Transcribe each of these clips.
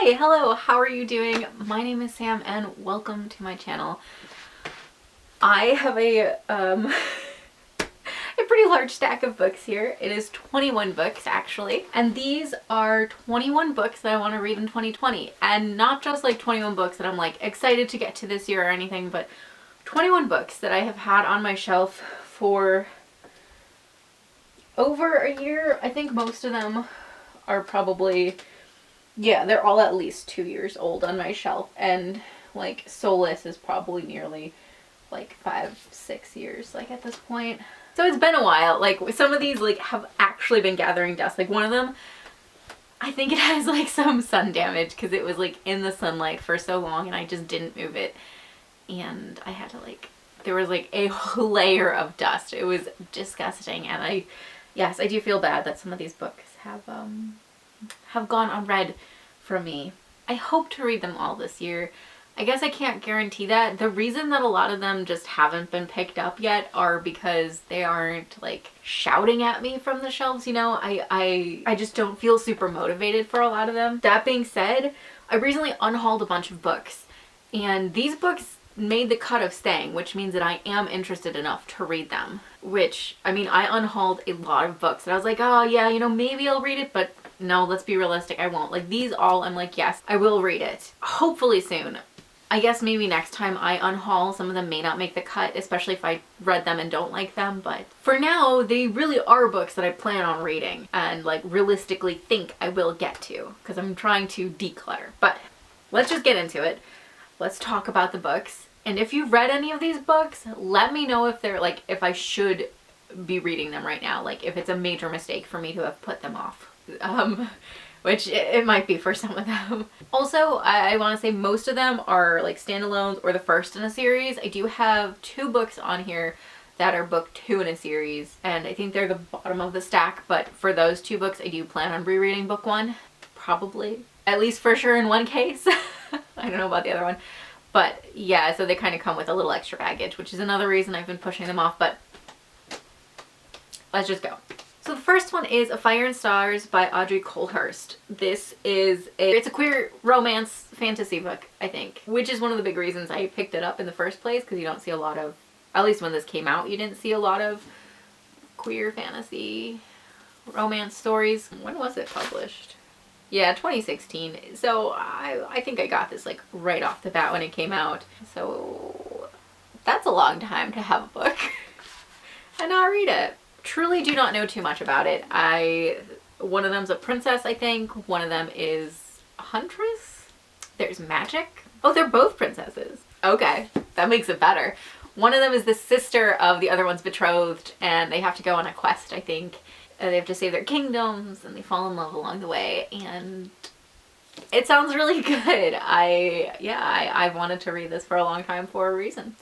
Hi, hello, how are you doing? My name is Sam and welcome to my channel. I have a a pretty large stack of books here. It is 21 books actually, and these are 21 books that I want to read in 2020, and not just like 21 books that I'm like excited to get to this year or anything, but 21 books that I have had on my shelf for over a year. I think most of them are probably, yeah, they're all at least 2 years old on my shelf, and like Soulless is probably nearly like 5-6 years like at this point. So it's been a while. Like some of these like have actually been gathering dust. Like one of them, I think it has like some sun damage because it was like in the sunlight for so long and I just didn't move it, and I had to like, there was like a layer of dust. It was disgusting, and yes, I do feel bad that some of these books have gone unread from me. I hope to read them all this year. I guess I can't guarantee that. The reason that a lot of them just haven't been picked up yet are because they aren't like shouting at me from the shelves, you know? I just don't feel super motivated for a lot of them. That being said, I recently unhauled a bunch of books, and these books made the cut of staying, which means that I am interested enough to read them. Which, I mean, I unhauled a lot of books and I was like, oh yeah, you know, maybe I'll read it, but no, let's be realistic, I won't. Like these all, I'm like, yes, I will read it. Hopefully soon. I guess maybe next time I unhaul, some of them may not make the cut, especially if I read them and don't like them, but for now, they really are books that I plan on reading and like realistically think I will get to, because I'm trying to declutter. But let's just get into it. Let's talk about the books. And if you've read any of these books, let me know if they're like, if I should be reading them right now, like if it's a major mistake for me to have put them off. Which it might be for some of them. Also, I want to say most of them are like standalones or the first in a series. I do have 2 books on here that are book 2 in a series, and I think they're the bottom of the stack, but for those 2 books I do plan on rereading book 1. Probably. At least for sure in one case. I don't know about the other one. But yeah, so they kind of come with a little extra baggage, which is another reason I've been pushing them off, but let's just go. So the first one is A Fire and Stars by Audrey Coulthurst. This is it's a queer romance fantasy book, I think, which is one of the big reasons I picked it up in the first place, because you don't see a lot of, at least when this came out, you didn't see a lot of queer fantasy romance stories. When was it published? Yeah, 2016. So I think I got this like right off the bat when it came out. So that's a long time to have a book and not read it. Truly do not know too much about it. One of them's a princess, I think. One of them is a huntress. There's magic. Oh, they're both princesses. Okay, that makes it better. One of them is the sister of the other one's betrothed, and they have to go on a quest, I think. They have to save their kingdoms, and they fall in love along the way, and it sounds really good. I've wanted to read this for a long time for a reason.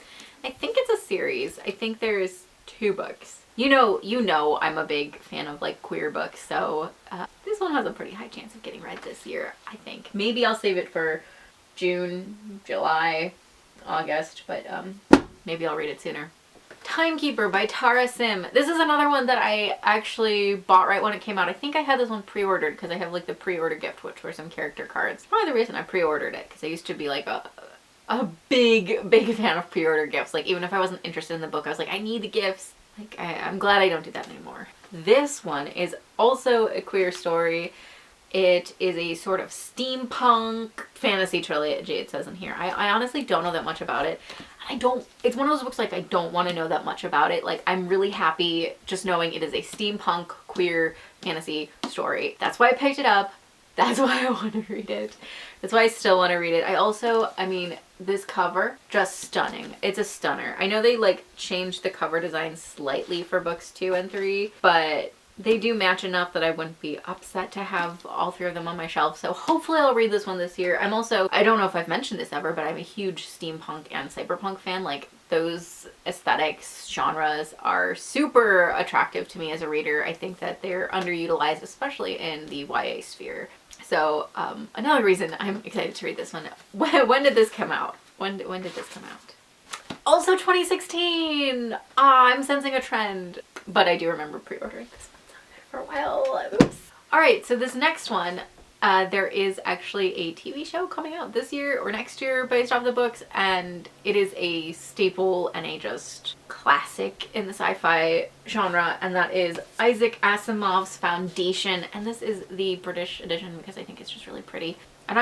I think it's a series. I think there's 2 books. You know I'm a big fan of like queer books, so this one has a pretty high chance of getting read this year, I think. Maybe I'll save it for June, July, August, but maybe I'll read it sooner. Timekeeper by Tara Sim. This is another one that I actually bought right when it came out. I think I had this one pre-ordered because I have like the pre-order gift, which were some character cards. Probably the reason I pre-ordered it, because I used to be like a big fan of pre-order gifts. Like even if I wasn't interested in the book, I was like, I need the gifts. Like, I'm glad I don't do that anymore. This one is also a queer story. It is a sort of steampunk fantasy trilogy, it says in here. I honestly don't know that much about it. It's one of those books like I don't want to know that much about it. Like I'm really happy just knowing it is a steampunk queer fantasy story. That's why I picked it up. That's why I want to read it. That's why I still want to read it. I mean, this cover, just stunning. It's a stunner. I know they like changed the cover design slightly for books 2 and 3, but they do match enough that I wouldn't be upset to have all 3 of them on my shelf. So hopefully I'll read this one this year. I'm also, I don't know if I've mentioned this ever, but I'm a huge steampunk and cyberpunk fan. Like those aesthetics, genres are super attractive to me as a reader. I think that they're underutilized, especially in the YA sphere. So another reason I'm excited to read this one. When did this come out? When did this come out? Also 2016! I'm sensing a trend. But I do remember pre-ordering this one for a while. Oops. Alright, so this next one, There is actually a TV show coming out this year or next year based off the books, and it is a staple and a just classic in the sci-fi genre, and that is Isaac Asimov's Foundation, and this is the British edition because I think it's just really pretty. And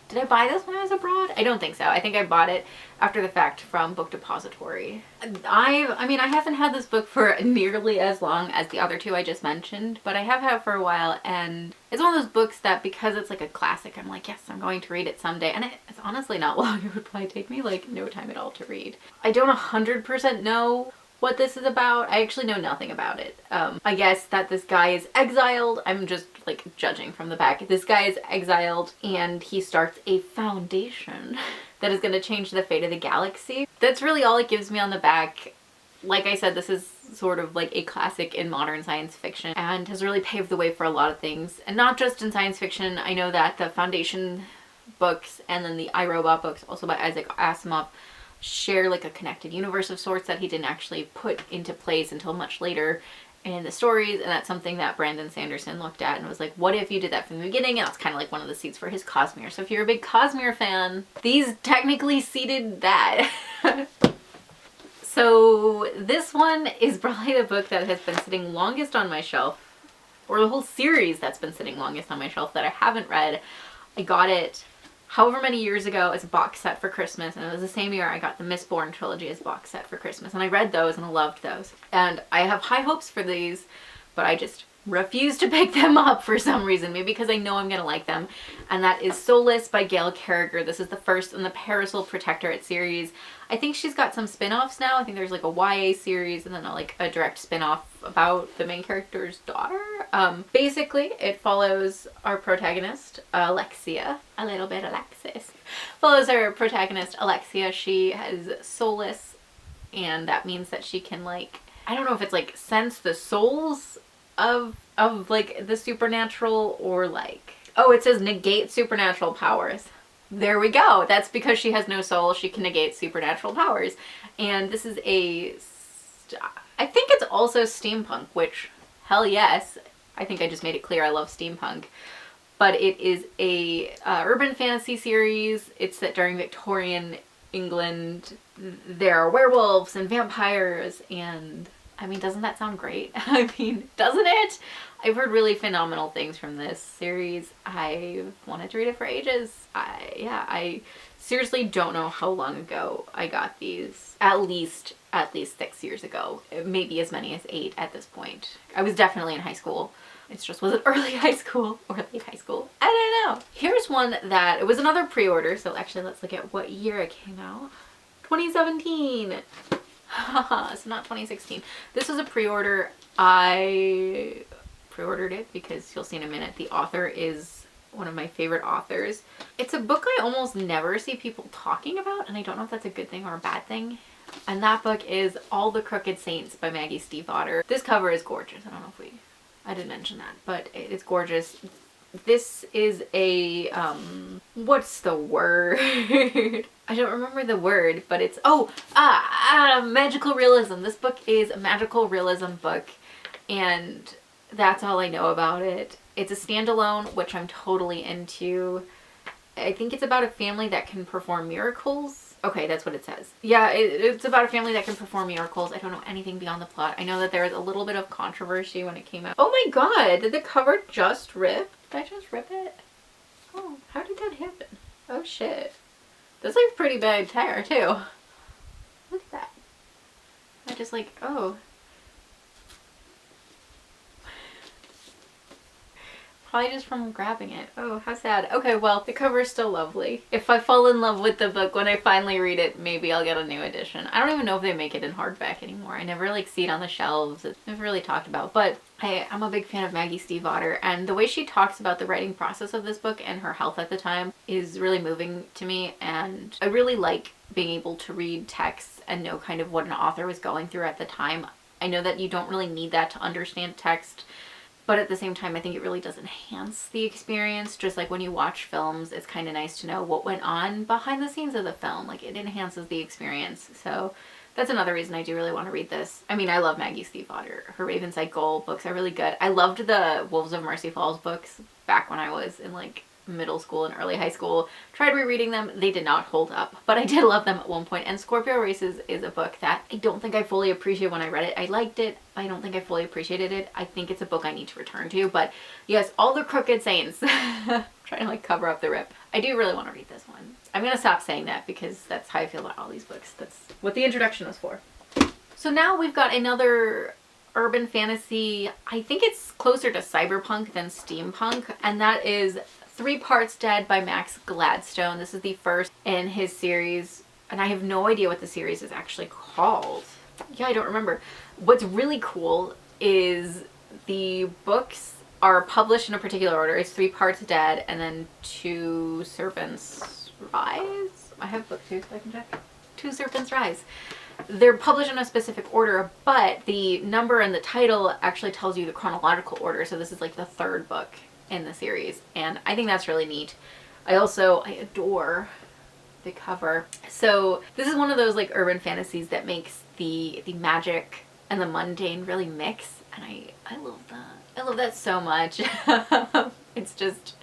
did I buy this when I was abroad? I don't think so. I think I bought it after the fact from Book Depository. I mean, I haven't had this book for nearly as long as the other two I just mentioned, but I have had it for a while, and it's one of those books that because it's like a classic, I'm like, yes, I'm going to read it someday. And it's honestly not long. It would probably take me like no time at all to read. I don't 100% know what this is about. I actually know nothing about it. I guess that this guy is exiled. I'm just like judging from the back. This guy is exiled and he starts a foundation that is going to change the fate of the galaxy. That's really all it gives me on the back. Like I said, this is sort of like a classic in modern science fiction and has really paved the way for a lot of things. And not just in science fiction. I know that the Foundation books and then the iRobot books, also by Isaac Asimov, share like a connected universe of sorts that he didn't actually put into place until much later in the stories, and that's something that Brandon Sanderson looked at and was like, what if you did that from the beginning? And that's kind of like one of the seeds for his Cosmere. So if you're a big Cosmere fan, these technically seeded that. So this one is probably the book that has been sitting longest on my shelf, or the whole series that's been sitting longest on my shelf that I haven't read. I got it however many years ago as a box set for Christmas, and it was the same year I got the Mistborn trilogy as box set for Christmas, and I read those and I loved those. And I have high hopes for these, but I just refuse to pick them up for some reason, maybe because I know I'm gonna like them. And that is Soulless by Gail Carriger. This is the first in the Parasol Protectorate series. I think she's got some spin-offs now. I think there's like a YA series and then like a direct spin-off about the main character's daughter. Basically, it follows our protagonist, Alexia, a little bit Alexis. Follows our protagonist, Alexia. She has Soulless, and that means that she can like, I don't know if it's like sense the souls of like the supernatural, or like, oh, it says negate supernatural powers. There we go. That's because she has no soul. She can negate supernatural powers. And this is I think it's also steampunk, which, hell yes. I think I just made it clear I love steampunk. But it is a urban fantasy series. It's set during Victorian England. There are werewolves and vampires, and I mean, doesn't that sound great? I mean, doesn't it? I've heard really phenomenal things from this series. I've wanted to read it for ages. I seriously don't know how long ago I got these. At least 6 years ago. Maybe as many as 8 at this point. I was definitely in high school. It just wasn't early high school or late high school. I don't know. Here's one that, it was another pre-order, so actually let's look at what year it came out. 2017! It's not 2016. This was a pre-order. I pre-ordered it because you'll see in a minute the author is one of my favorite authors. It's a book I almost never see people talking about, and I don't know if that's a good thing or a bad thing. And that book is All the Crooked Saints by Maggie Stiefvater. This cover is gorgeous. I don't know if I didn't mention that, but it's gorgeous. This is a, what's the word? I don't remember the word, but it's, magical realism. This book is a magical realism book, and that's all I know about it. It's a standalone, which I'm totally into. I think it's about a family that can perform miracles. Okay, that's what it says. Yeah, it's about a family that can perform miracles. I don't know anything beyond the plot. I know that there was a little bit of controversy when it came out. Oh my god, did the cover just rip? Did I just rip it? Oh, how did that happen? Oh shit. This is like a pretty bad tear too. Look at that. I just like, oh. Probably just from grabbing it. Oh, how sad. Okay, well, the cover is still lovely. If I fall in love with the book when I finally read it, maybe I'll get a new edition. I don't even know if they make it in hardback anymore. I never like see it on the shelves. It's never really talked about, but I'm a big fan of Maggie Stiefvater, and the way she talks about the writing process of this book and her health at the time is really moving to me, and I really like being able to read texts and know kind of what an author was going through at the time. I know that you don't really need that to understand text, but at the same time, I think it really does enhance the experience. Just like when you watch films, it's kind of nice to know what went on behind the scenes of the film. Like, it enhances the experience. So that's another reason I do really want to read this. I mean, I love Maggie Stiefvater. Her Ravenside Gold books are really good. I loved the Wolves of Mercy Falls books back when I was in like middle school and early high school. Tried rereading them. They did not hold up, but I did love them at one point. And Scorpio Races is a book that I don't think I fully appreciated when I read it. I liked it. I don't think I fully appreciated it. I think it's a book I need to return to. But yes, All the Crooked Saints. Trying to like cover up the rip. I do really want to read this one. I'm going to stop saying that because that's how I feel about all these books. That's what the introduction was for. So now we've got another urban fantasy. I think it's closer to cyberpunk than steampunk, and that is 3 Parts Dead by Max Gladstone. This is the first in his series, and I have no idea what the series is actually called. Yeah, I don't remember. What's really cool is the books are published in a particular order. It's 3 Parts Dead and then 2 Serpents Rise. I have book 2 so I can check. 2 Serpents Rise. They're published in a specific order, but the number and the title actually tells you the chronological order. So this is like the 3rd book in the series, and I think that's really neat. I adore the cover. So this is one of those like urban fantasies that makes the magic and the mundane really mix, and I love that. I love that so much. It's just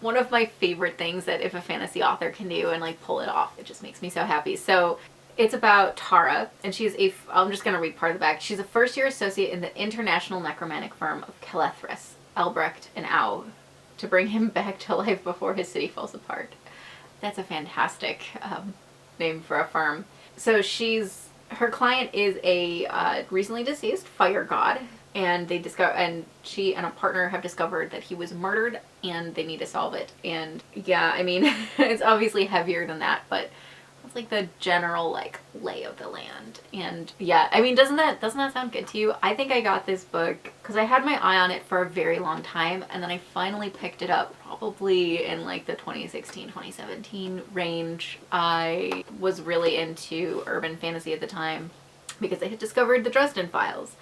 one of my favorite things that if a fantasy author can do and like pull it off, it just makes me so happy. So it's about Tara, and she's I'm just going to read part of the back. She's a first-year associate in the international necromantic firm of Kelethris, Albrecht, and Au, to bring him back to life before his city falls apart. That's a fantastic name for a firm. So her client is a recently deceased fire god, and she and a partner have discovered that he was murdered, and they need to solve it. And yeah, I mean, it's obviously heavier than that, but it's like the general like lay of the land. And yeah, I mean, doesn't that sound good to you? I think I got this book because I had my eye on it for a very long time, and then I finally picked it up probably in like the 2016, 2017 range. I was really into urban fantasy at the time because I had discovered the Dresden Files.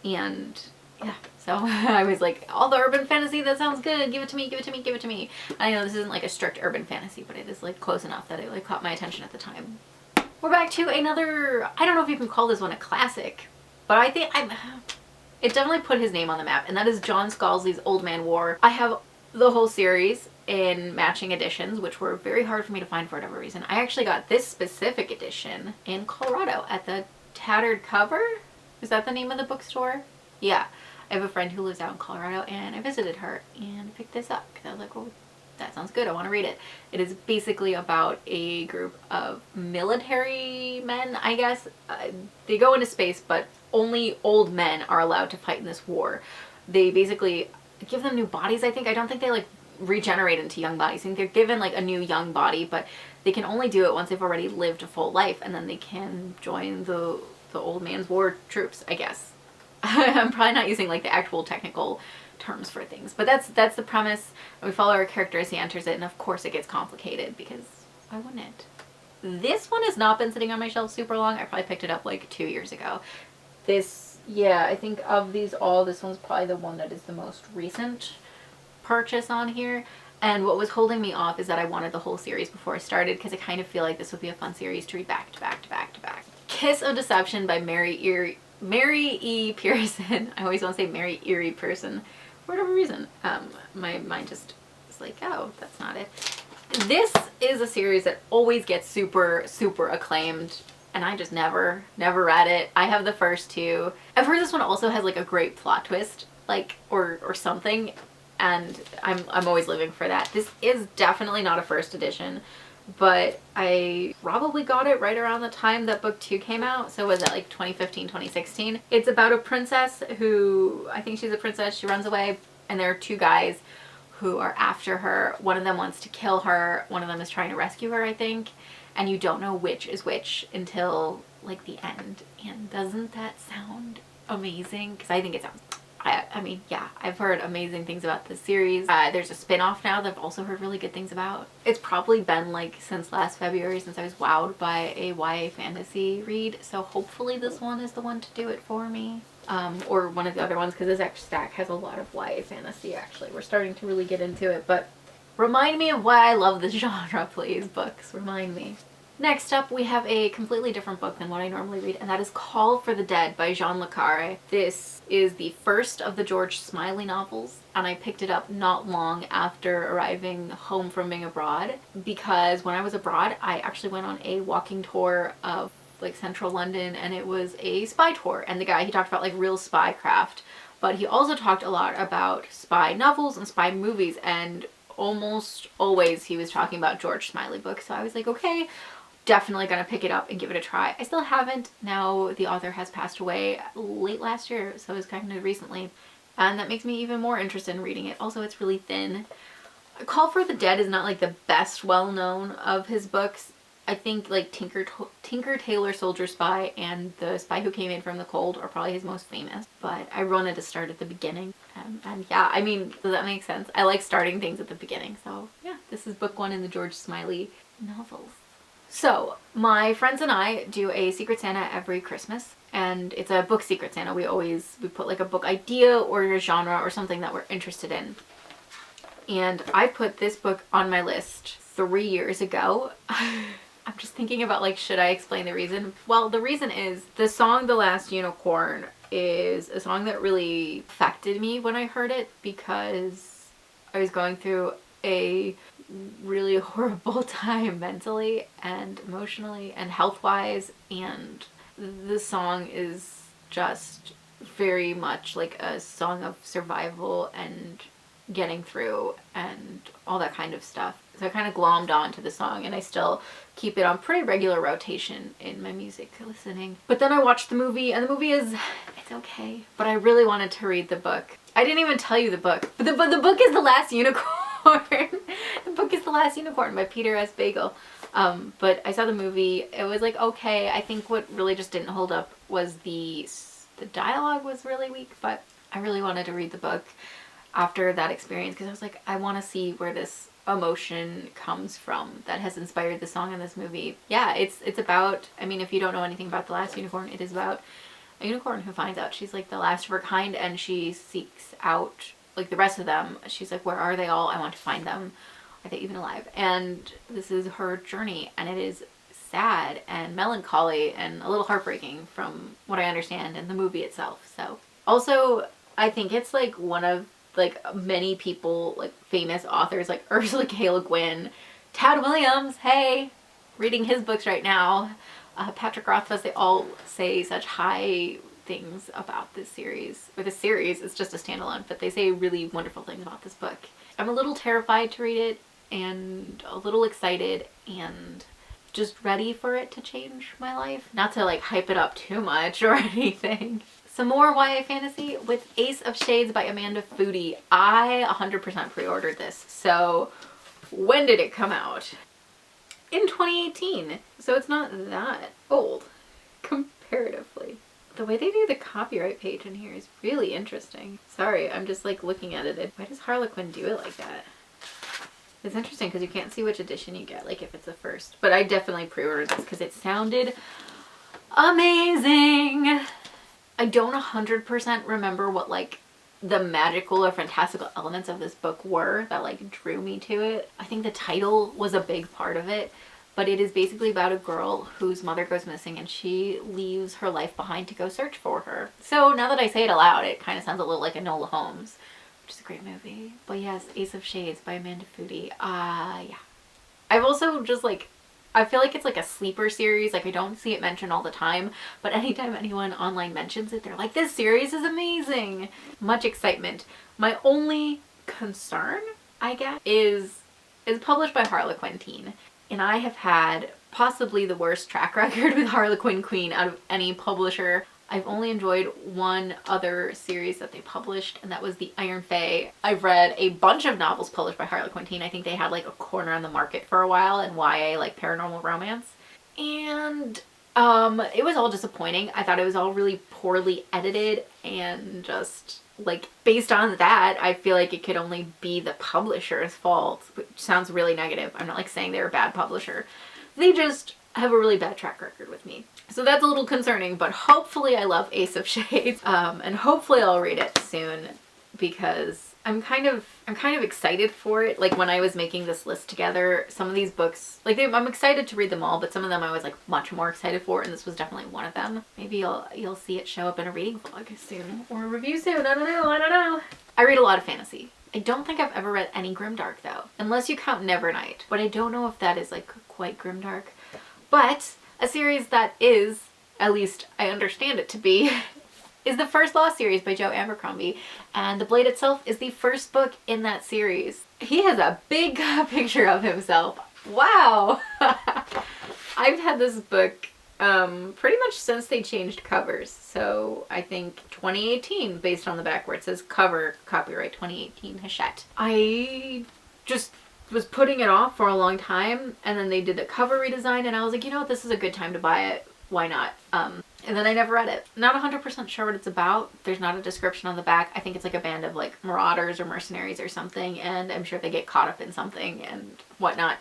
And yeah, so I was like, all the urban fantasy, that sounds good, give it to me, give it to me, give it to me. I know this isn't like a strict urban fantasy, but it is like close enough that it like caught my attention at the time. We're back to another, I don't know if you can call this one a classic, but I think it definitely put his name on the map, and that is John Scalzi's Old Man War. I have the whole series in matching editions, which were very hard for me to find for whatever reason. I actually got this specific edition in Colorado at the Tattered Cover. Is that the name of the bookstore? Yeah. I have a friend who lives out in Colorado, and I visited her and picked this up because I was like, well, that sounds good. I want to read it. It is basically about a group of military men, I guess. They go into space, but only old men are allowed to fight in this war. They basically give them new bodies, I think. I don't think they like regenerate into young bodies. I think they're given like a new young body, but they can only do it once they've already lived a full life, and then they can join the old man's war troops, I guess. I'm probably not using like the actual technical terms for things, but that's the premise. We follow our character as he enters it, and of course it gets complicated because why wouldn't it? This one has not been sitting on my shelf super long. I probably picked it up like 2 years ago. Yeah, I think of these all, this one's probably the one that is the most recent purchase on here. And what was holding me off is that I wanted the whole series before I started, because I kind of feel like this would be a fun series to read back to back to back to back. Kiss of Deception by Mary E. Pearson. I always want to say Mary Erie Person for whatever reason. My mind just is like, oh, that's not it. This is a series that always gets super, super acclaimed, and I just never read it. I have the first 2. I've heard this one also has like a great plot twist, like, or something, and I'm always living for that. This is definitely not a first edition, but I probably got it right around the time that book 2 came out. So was it like 2015, 2016? It's about a princess who, I think she's a princess, she runs away, and there are 2 guys who are after her. One of them wants to kill her, one of them is trying to rescue her, I think, and you don't know which is which until like the end. And doesn't that sound amazing? Because I think it sounds, I mean, yeah, I've heard amazing things about this series. There's a spin-off now that I've also heard really good things about. It's probably been like since last February since I was wowed by a YA fantasy read, so hopefully this one is the one to do it for me. Or one of the other ones, because this actual stack has a lot of YA fantasy, actually. We're starting to really get into it, but remind me of why I love this genre, please, books. Remind me. Next up, we have a completely different book than what I normally read, and that is Call for the Dead by Jean le Carré. This is the first of the George Smiley novels, and I picked it up not long after arriving home from being abroad, because when I was abroad, I actually went on a walking tour of like central London, and it was a spy tour, and the guy, he talked about like real spy craft, but he also talked a lot about spy novels and spy movies, and almost always he was talking about George Smiley books. So I was like, okay, definitely gonna pick it up and give it a try. I still haven't. Now the author has passed away late last year, so it was kind of recently, and that makes me even more interested in reading it. Also, it's really thin. Call for the Dead is not like the best well-known of his books. I think like Tinker Tailor Soldier Spy and The Spy Who Came In From the Cold are probably his most famous, but I wanted to start at the beginning, and yeah, I mean, does that make sense? I like starting things at the beginning, so yeah, this is book 1 in the George Smiley novels. So my friends and I do a Secret Santa every Christmas, and it's a book Secret Santa. We put like a book idea or a genre or something that we're interested in. And I put this book on my list 3 years ago. I'm just thinking about like, should I explain the reason? Well, the reason is the song The Last Unicorn is a song that really affected me when I heard it, because I was going through a really horrible time mentally and emotionally and health-wise, and the song is just very much like a song of survival and getting through and all that kind of stuff. So I kind of glommed onto the song, and I still keep it on pretty regular rotation in my music listening. But then I watched the movie, and the movie it's okay, but I really wanted to read the book. I didn't even tell you the book, but the book is The Last Unicorn. The book is The Last Unicorn by Peter S. Bagel. But I saw the movie. It was like okay. I think what really just didn't hold up was the dialogue was really weak, but I really wanted to read the book after that experience, because I was like, I want to see where this emotion comes from that has inspired the song in this movie. Yeah, it's about, I mean, if you don't know anything about The Last Unicorn, it is about a unicorn who finds out she's like the last of her kind, and she seeks out like the rest of them. She's like, where are they all? I want to find them. Are they even alive? And this is her journey, and it is sad and melancholy and a little heartbreaking from what I understand in the movie itself. So also, I think it's like one of like many people, like famous authors like Ursula K. Le Guin, Tad Williams, hey, reading his books right now, Patrick Rothfuss, they all say such high things about this series. Or this series, it's just a standalone, but they say really wonderful things about this book. I'm a little terrified to read it, and a little excited, and just ready for it to change my life. Not to like hype it up too much or anything. Some more YA fantasy with Ace of Shades by Amanda Foody. I 100% pre-ordered this. So when did it come out? In 2018. So it's not that old comparatively. The way they do the copyright page in here is really interesting. Sorry, I'm just like looking at it. Why does Harlequin do it like that? It's interesting because you can't see which edition you get, like if it's the first. But I definitely pre-ordered this because it sounded amazing. I don't 100% remember what like the magical or fantastical elements of this book were that like drew me to it. I think the title was a big part of it, but it is basically about a girl whose mother goes missing, and she leaves her life behind to go search for her. So now that I say it aloud, it kind of sounds a little like Enola Holmes, which is a great movie. But yes, Ace of Shades by Amanda Foody. Yeah. I've also just like, I feel like it's like a sleeper series. Like I don't see it mentioned all the time, but anytime anyone online mentions it, they're like, this series is amazing. Much excitement. My only concern, I guess, is published by Harlequin Teen. And I have had possibly the worst track record with Harlequin Queen out of any publisher. I've only enjoyed one other series that they published, and that was the Iron Fae. I've read a bunch of novels published by Harlequin Teen. I think they had like a corner on the market for a while in YA, like paranormal romance. And it was all disappointing. I thought it was all really poorly edited, and just like based on that, I feel like it could only be the publisher's fault, which sounds really negative. I'm not like saying they're a bad publisher. They just have a really bad track record with me. So that's a little concerning, but hopefully I love Ace of Shades, and hopefully I'll read it soon, because I'm kind of excited for it. Like when I was making this list together, some of these books, like I'm excited to read them all, but some of them I was like much more excited for, and this was definitely one of them. Maybe you'll see it show up in a reading vlog soon or a review soon. I don't know. I read a lot of fantasy. I don't think I've ever read any grimdark though, unless you count Nevernight, but I don't know if that is like quite grimdark. But a series that is, at least I understand it to be, is the First Law series by Joe Abercrombie, and The Blade itself is the first book in that series. He has a big picture of himself. Wow! I've had this book pretty much since they changed covers, so I think 2018, based on the back where it says cover copyright 2018 Hachette. I just was putting it off for a long time, and then they did the cover redesign, and I was like, you know what, this is a good time to buy it. Why not? And then I never read it. Not 100% sure what it's about. There's not a description on the back. I think it's like a band of like marauders or mercenaries or something, and I'm sure they get caught up in something and whatnot.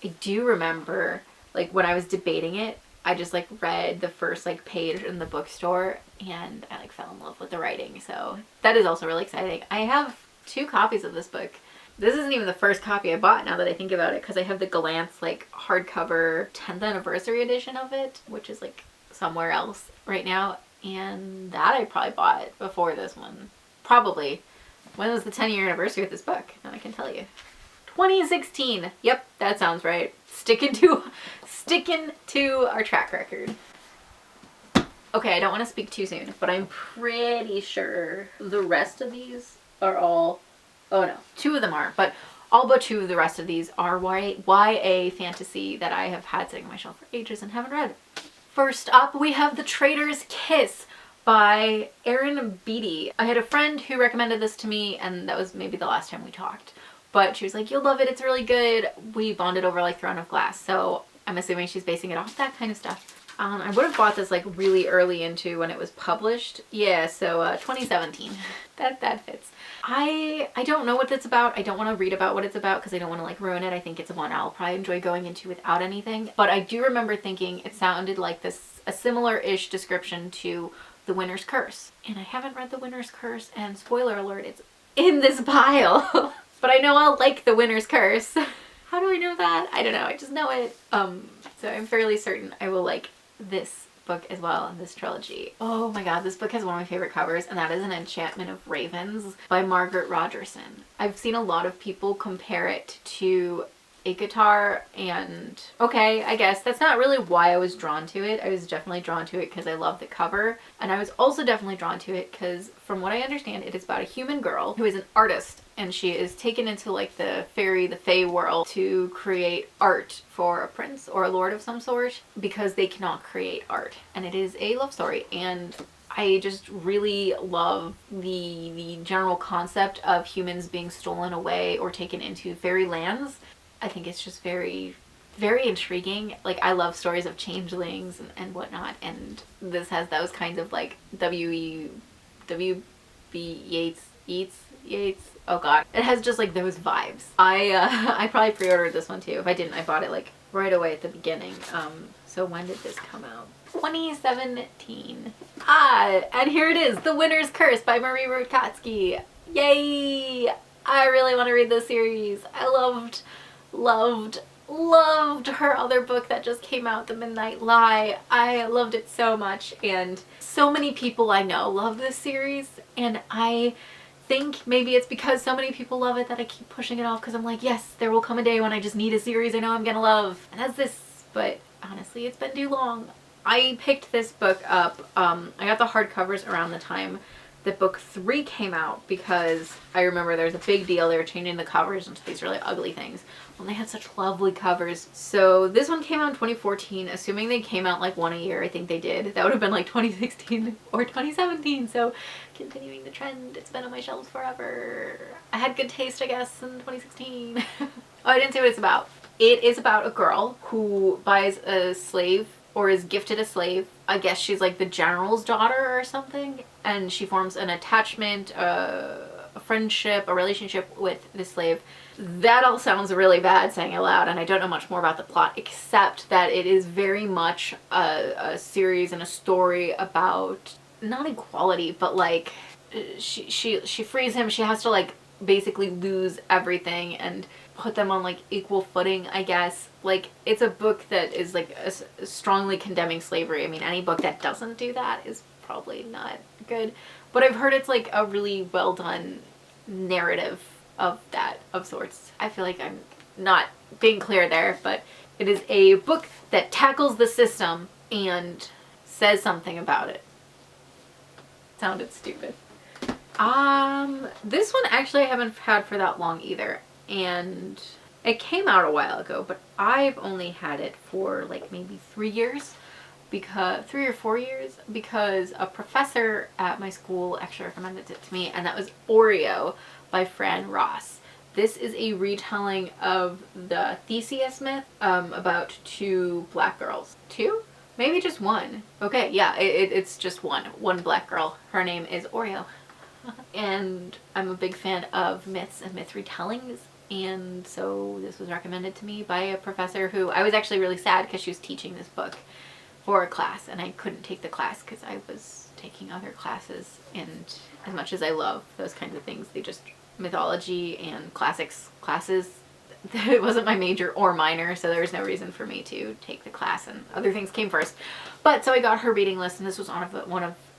I do remember like when I was debating it, I just like read the first like page in the bookstore and I like fell in love with the writing. So that is also really exciting. I have 2 copies of this book. This isn't even the first copy I bought now that I think about it, because I have the Glance like hardcover 10th anniversary edition of it, which is like somewhere else right now, and that I probably bought before this one. Probably. When was the 10-year anniversary of this book? Now I can tell you. 2016. Yep, that sounds right. Sticking to our track record. Okay, I don't want to speak too soon, but I'm pretty sure the rest of these are all... Oh no, 2 of them are, but all but 2 of the rest of these are YA fantasy that I have had sitting on my shelf for ages and haven't read. First up, we have The Traitors Kiss by Erin Beatty. I had a friend who recommended this to me, and that was maybe the last time we talked. But she was like, you'll love it, it's really good. We bonded over like Throne of Glass, so I'm assuming she's basing it off that kind of stuff. I would have bought this like really early into when it was published. Yeah, so 2017. That fits. I don't know what it's about. I don't want to read about what it's about because I don't want to like ruin it. I think it's one I'll probably enjoy going into without anything. But I do remember thinking it sounded like a similar-ish description to The Winter's Curse. And I haven't read The Winter's Curse, and spoiler alert, it's in this pile. But I know I'll like The Winter's Curse. How do I know that? I don't know. I just know it. So I'm fairly certain I will like this book as well, in this trilogy. Oh my god, this book has one of my favorite covers, and that is An Enchantment of Ravens by Margaret Rogerson. I've seen a lot of people compare it to a guitar, and okay, I guess that's not really why I was drawn to it. I was definitely drawn to it because I love the cover, and I was also definitely drawn to it because from what I understand, it is about a human girl who is an artist, and she is taken into like the fairy, the fae world to create art for a prince or a lord of some sort because they cannot create art. And it is a love story, and I just really love the general concept of humans being stolen away or taken into fairy lands. I think it's just very, very intriguing. Like, I love stories of changelings and whatnot, and this has those kinds of like W.B. Yeats. Oh god. It has just like those vibes. I probably pre-ordered this one too. If I didn't, I bought it like right away at the beginning. So when did this come out? 2017. And here it is, The Winter's Curse by Marie Rodkowski. Yay! I really want to read this series. I loved her other book that just came out, The Midnight Lie. I loved it so much, and so many people I know love this series, and I think maybe it's because so many people love it that I keep pushing it off, because I'm like, yes, there will come a day when I just need a series I know I'm gonna love, and that's this. But honestly, it's been too long. I picked this book up, I got the hardcovers around the time that book 3 came out, because I remember there was a big deal. They were changing the covers into these really ugly things. Well, they had such lovely covers. So this one came out in 2014, assuming they came out like one a year. I think they did. That would have been like 2016 or 2017. So continuing the trend, it's been on my shelves forever. I had good taste, I guess, in 2016. Oh, I didn't say what it's about. It is about a girl who buys a slave, or is gifted a slave. I guess she's like the general's daughter or something, and she forms an attachment, a friendship, a relationship with the slave. That all sounds really bad saying it loud, and I don't know much more about the plot except that it is very much a series and a story about not equality, but like she frees him. She has to like basically lose everything and put them on like equal footing, I guess. Like, it's a book that is like strongly condemning slavery. I mean, any book that doesn't do that is probably not good. But I've heard it's like a really well done narrative of that, of sorts. I feel like I'm not being clear there, but it is a book that tackles the system and says something about it. Sounded stupid. This one actually I haven't had for that long either, and it came out a while ago, but I've only had it for like maybe 3 years, because 3 or 4 years, because a professor at my school actually recommended it to me, and that was Oreo by Fran Ross. This is a retelling of the Theseus myth, about 2 black girls. 2? Maybe just 1. Okay, yeah, it's just one black girl. Her name is Oreo. And I'm a big fan of myths and myth retellings, and so this was recommended to me by a professor who, I was actually really sad because she was teaching this book for a class and I couldn't take the class because I was taking other classes, and as much as I love those kinds of things, they just, mythology and classics classes, it wasn't my major or minor, so there was no reason for me to take the class, and other things came first. But so I got her reading list, and this was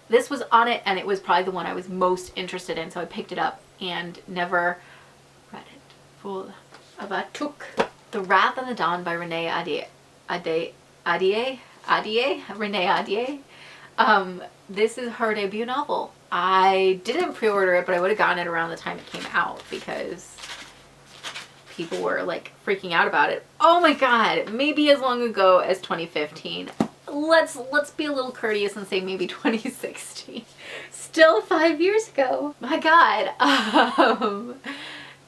this was on it, and it was probably the one I was most interested in, so I picked it up and never read it. Full of a took. The Wrath and the Dawn by Renee Ahdieh. This is her debut novel. I didn't pre-order it, but I would have gotten it around the time it came out because people were like freaking out about it. Oh my god, maybe as long ago as 2015. Let's be a little courteous and say maybe 2016. Still 5 years ago. My god.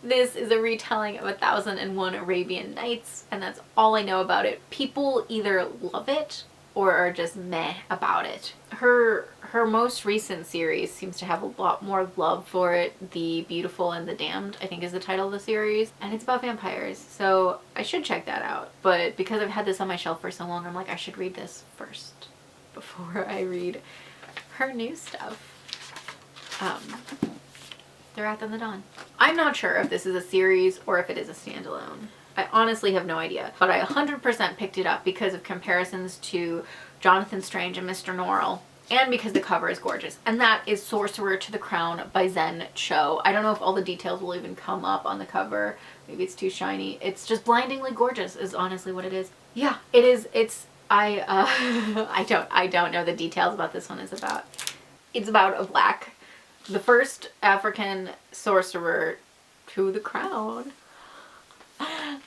This is a retelling of 1001 Arabian Nights, and that's all I know about it. People either love it or are just meh about it. Her most recent series seems to have a lot more love for it. The Beautiful and the Damned, I think, is the title of the series, and it's about vampires, so I should check that out. But because I've had this on my shelf for so long, I'm like, I should read this first before I read her new stuff. The Wrath and the Dawn. I'm not sure if this is a series or if it is a standalone. I honestly have no idea, but I 100% picked it up because of comparisons to Jonathan Strange and Mr. Norrell, and because the cover is gorgeous. And that is Sorcerer to the Crown by Zen Cho. I don't know if all the details will even come up on the cover. Maybe it's too shiny. It's just blindingly gorgeous is honestly what it is. Yeah, it is. I don't know the details about this one is about. It's about the first African sorcerer to the crown.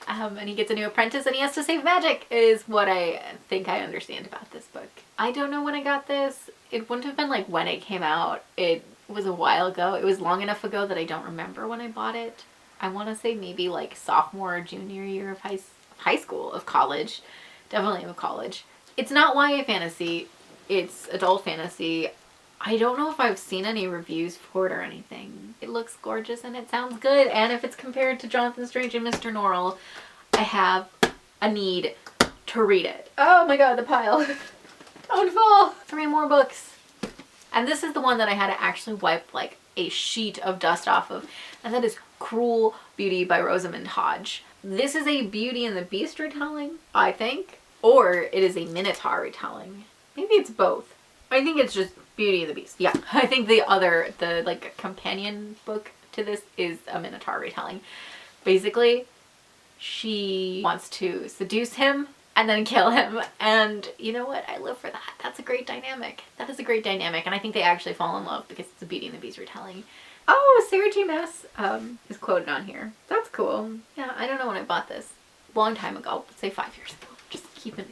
And he gets a new apprentice and he has to save magic, is what I think I understand about this book. I don't know when I got this. It wouldn't have been like when it came out. It was a while ago. It was long enough ago that I don't remember when I bought it. I want to say maybe like sophomore or junior year of high school, of college. Definitely of college. It's not YA fantasy. It's adult fantasy. I don't know if I've seen any reviews for it or anything. It looks gorgeous and it sounds good, and if it's compared to Jonathan Strange and Mr. Norrell, I have a need to read it. Oh my god, the pile. Don't fall. 3 more books. And this is the one that I had to actually wipe like a sheet of dust off of, and that is Cruel Beauty by Rosamund Hodge. This is a Beauty and the Beast retelling, I think, or it is a Minotaur retelling. Maybe it's both. I think it's just Beauty and the Beast. Yeah, I think the like companion book to this is a Minotaur retelling. Basically, she wants to seduce him and then kill him, and you know what? I live for that. That's a great dynamic. That is a great dynamic, and I think they actually fall in love because it's a Beauty and the Beast retelling. Oh, Sarah J. Maas is quoted on here. That's cool. Yeah, I don't know when I bought this. Long time ago. Let's say 5 years ago. Just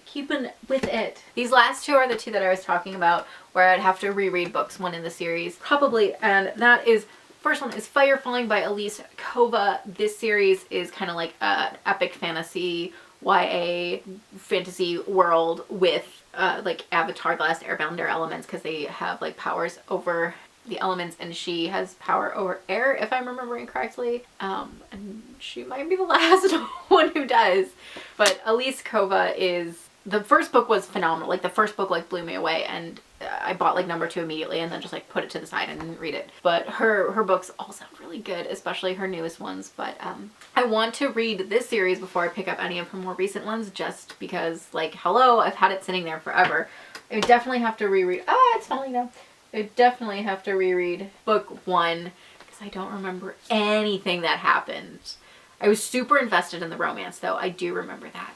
keeping with it. These last 2 are the 2 that I was talking about where I'd have to reread books, one in the series. Probably, and that is, first one is Fire Falling by Elise Kova. This series is kind of like an epic fantasy, YA fantasy world with like Avatar, The Last Airbender elements, because they have like powers over the elements, and she has power over air, if I'm remembering correctly. And she might be the last one who does. But Elise Kova is, the first book was phenomenal. Like the first book like blew me away, and I bought like number 2 immediately and then just like put it to the side and didn't read it. But her books all sound really good, especially her newest ones. But I want to read this series before I pick up any of her more recent ones, just because, like, hello, I've had it sitting there forever. I would definitely have to reread. Ah, it's falling down. I would definitely have to reread book 1 because I don't remember anything that happened. I was super invested in the romance, though. I do remember that.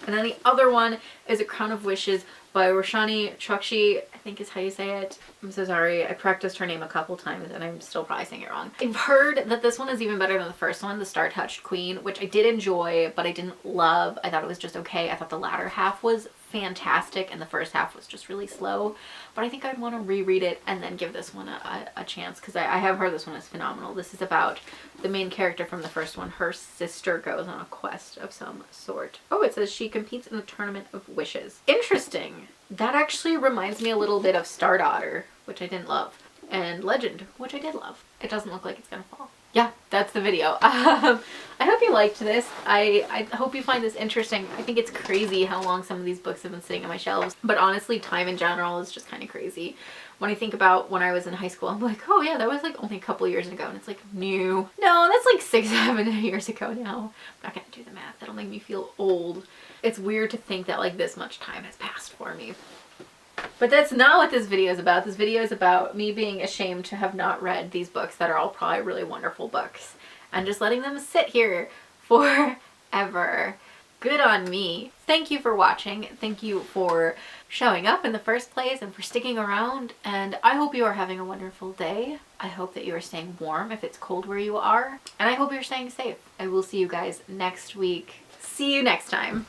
And then the other one is A Crown of Wishes by Roshani Chokshi, I think is how you say it. I'm so sorry. I practiced her name a couple times and I'm still probably saying it wrong. I've heard that this one is even better than the first one, The Star-Touched Queen, which I did enjoy, but I didn't love. I thought it was just okay. I thought the latter half was fantastic and the first half was just really slow. But I think I'd want to reread it and then give this one a chance, because I have heard this one is phenomenal. This is about the main character from the first one. Her sister goes on a quest of some sort. Oh, it says she competes in the Tournament of Wishes. Interesting. That actually reminds me a little bit of Star Daughter, which I didn't love, and Legend, which I did love. It doesn't look like it's gonna fall. Yeah, that's the video. I hope you liked this. I hope you find this interesting. I think it's crazy how long some of these books have been sitting on my shelves, but honestly, time in general is just kind of crazy. When I think about when I was in high school, I'm like, oh yeah, that was like only a couple years ago, and it's like, no, that's like 6, 7 years ago now. I'm not gonna do the math. That'll make me feel old. It's weird to think that like this much time has passed for me. But that's not what this video is about. This video is about me being ashamed to have not read these books that are all probably really wonderful books, and just letting them sit here forever. Good on me. Thank you for watching. Thank you for showing up in the first place and for sticking around. And I hope you are having a wonderful day. I hope that you are staying warm if it's cold where you are. And I hope you're staying safe. I will see you guys next week. See you next time.